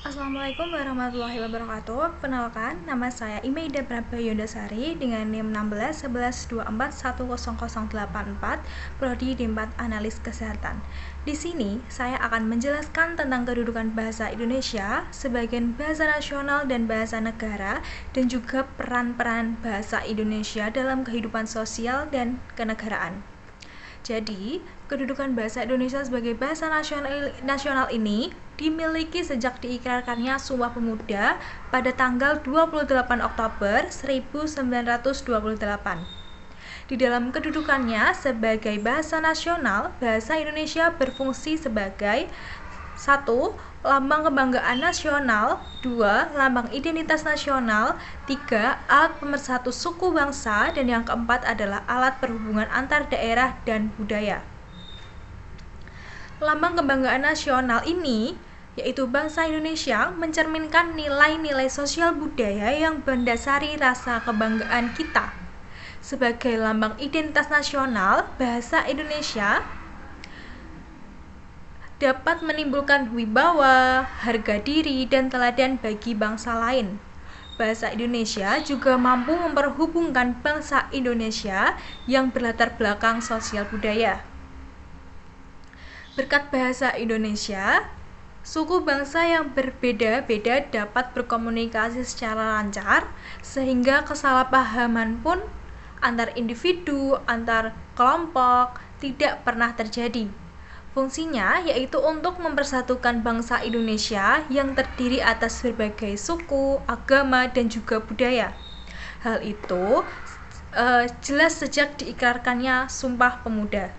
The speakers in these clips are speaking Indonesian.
Assalamualaikum warahmatullahi wabarakatuh. Perkenalkan, nama saya Imelda Prabayondasari dengan NIM 161124100084, Prodi D4 Analis Kesehatan. Di sini saya akan menjelaskan tentang kedudukan bahasa Indonesia sebagai bahasa nasional dan bahasa negara dan juga peran-peran bahasa Indonesia dalam kehidupan sosial dan kenegaraan. Jadi, kedudukan bahasa Indonesia sebagai bahasa nasional ini dimiliki sejak diikrarkannya Sumpah Pemuda pada tanggal 28 Oktober 1928. Di dalam kedudukannya sebagai bahasa nasional, bahasa Indonesia berfungsi sebagai 1. Lambang kebanggaan nasional. 2. Lambang identitas nasional. 3. Alat pemersatu suku bangsa. Dan yang keempat adalah alat perhubungan antar daerah dan budaya. Lambang kebanggaan nasional ini, yaitu bangsa Indonesia, mencerminkan nilai-nilai sosial budaya yang mendasari rasa kebanggaan kita. Sebagai lambang identitas nasional, bahasa Indonesia dapat menimbulkan wibawa, harga diri, dan teladan bagi bangsa lain. Bahasa Indonesia juga mampu memperhubungkan bangsa Indonesia yang berlatar belakang sosial budaya. Berkat bahasa Indonesia, suku bangsa yang berbeda-beda dapat berkomunikasi secara lancar, sehingga kesalahpahaman pun antar individu, antar kelompok tidak pernah terjadi. Fungsinya yaitu untuk mempersatukan bangsa Indonesia yang terdiri atas berbagai suku, agama, dan juga budaya. Hal itu jelas sejak diikrarkannya Sumpah Pemuda.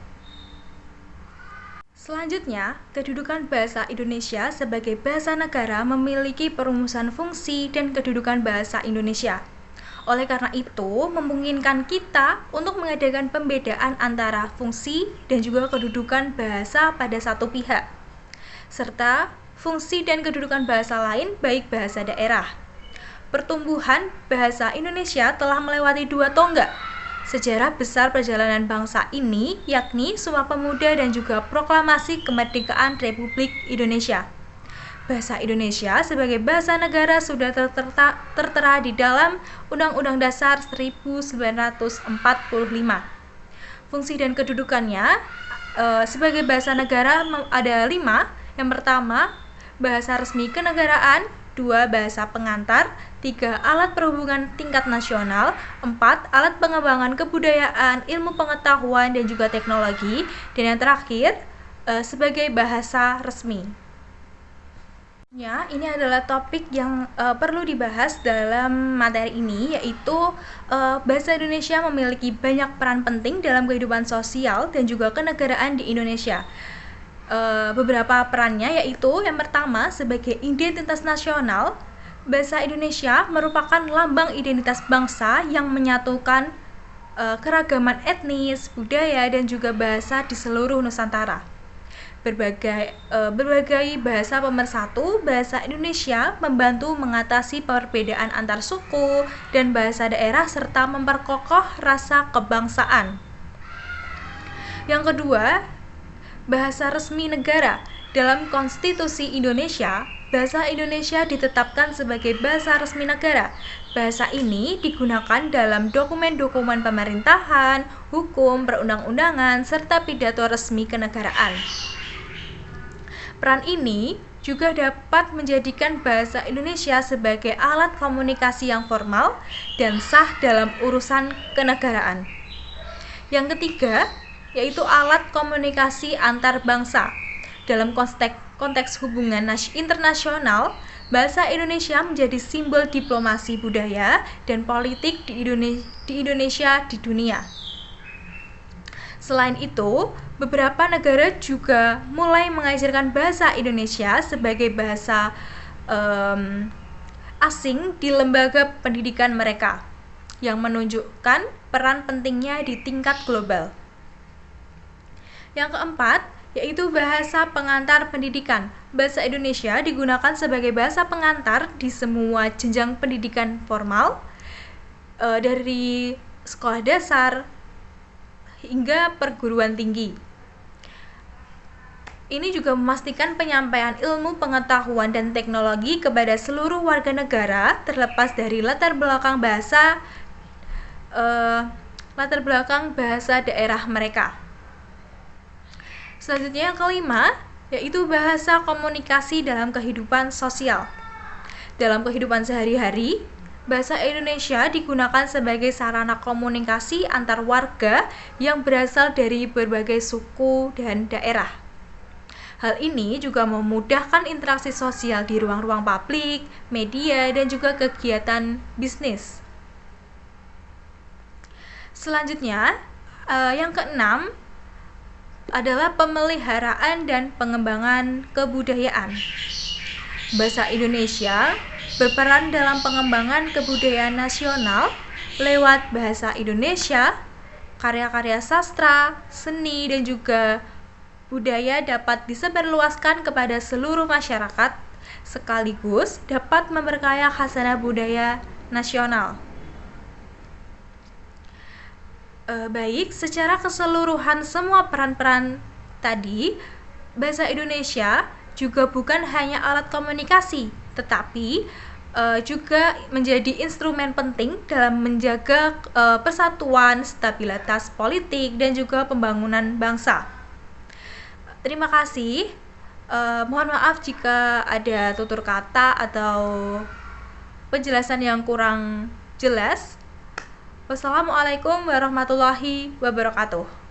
Selanjutnya, kedudukan bahasa Indonesia sebagai bahasa negara memiliki perumusan fungsi dan kedudukan bahasa Indonesia. Oleh karena itu, memungkinkan kita untuk mengadakan pembedaan antara fungsi dan juga kedudukan bahasa pada satu pihak, serta fungsi dan kedudukan bahasa lain, baik bahasa daerah. Pertumbuhan bahasa Indonesia telah melewati dua tonggak sejarah besar perjalanan bangsa ini, yakni Sumpah Pemuda dan juga Proklamasi Kemerdekaan Republik Indonesia. Bahasa Indonesia sebagai bahasa negara sudah tertera di dalam Undang-Undang Dasar 1945. Fungsi dan kedudukannya sebagai bahasa negara ada 5. Yang pertama, bahasa resmi kenegaraan. 2. Bahasa pengantar. 3. Alat perhubungan tingkat nasional. 4. Alat pengembangan kebudayaan, ilmu pengetahuan, dan juga teknologi. Dan yang terakhir, sebagai bahasa resmi. Ya, ini adalah topik yang perlu dibahas dalam materi ini, yaitu bahasa Indonesia memiliki banyak peran penting dalam kehidupan sosial dan juga kenegaraan di Indonesia. Beberapa perannya yaitu yang pertama, sebagai identitas nasional, bahasa Indonesia merupakan lambang identitas bangsa yang menyatukan keragaman etnis, budaya, dan juga bahasa di seluruh Nusantara. Berbagai bahasa pemersatu, bahasa Indonesia membantu mengatasi perbedaan antar suku dan bahasa daerah serta memperkokoh rasa kebangsaan. Yang kedua, bahasa resmi negara. Dalam Konstitusi Indonesia, bahasa Indonesia ditetapkan sebagai bahasa resmi negara. Bahasa ini digunakan dalam dokumen-dokumen pemerintahan, hukum, perundang-undangan, serta pidato resmi kenegaraan. Peran ini juga dapat menjadikan bahasa Indonesia sebagai alat komunikasi yang formal dan sah dalam urusan kenegaraan. Yang ketiga, yaitu alat komunikasi antar bangsa. Dalam konteks hubungan internasional, bahasa Indonesia menjadi simbol diplomasi budaya dan politik di Indonesia di dunia. Selain itu, beberapa negara juga mulai mengajarkan bahasa Indonesia sebagai bahasa asing di lembaga pendidikan mereka, yang menunjukkan peran pentingnya di tingkat global. Yang keempat, yaitu bahasa pengantar pendidikan. Bahasa Indonesia digunakan sebagai bahasa pengantar di semua jenjang pendidikan formal, dari sekolah dasar hingga perguruan tinggi. Ini juga memastikan penyampaian ilmu, pengetahuan, dan teknologi kepada seluruh warga negara terlepas dari latar belakang bahasa daerah mereka. Selanjutnya yang kelima, yaitu bahasa komunikasi dalam kehidupan sosial. Dalam kehidupan sehari-hari, bahasa Indonesia digunakan sebagai sarana komunikasi antar warga yang berasal dari berbagai suku dan daerah. Hal ini juga memudahkan interaksi sosial di ruang-ruang publik, media, dan juga kegiatan bisnis. Selanjutnya, yang keenam adalah pemeliharaan dan pengembangan kebudayaan. Bahasa Indonesia berperan dalam pengembangan kebudayaan nasional lewat bahasa Indonesia, karya-karya sastra, seni, dan juga budaya dapat disebarluaskan kepada seluruh masyarakat, sekaligus dapat memperkaya khasanah budaya nasional. Baik, secara keseluruhan semua peran-peran tadi, bahasa Indonesia juga bukan hanya alat komunikasi, tetapi juga menjadi instrumen penting dalam menjaga persatuan, stabilitas politik, dan juga pembangunan bangsa. Terima kasih. Mohon maaf jika ada tutur kata atau penjelasan yang kurang jelas. Wassalamualaikum warahmatullahi wabarakatuh.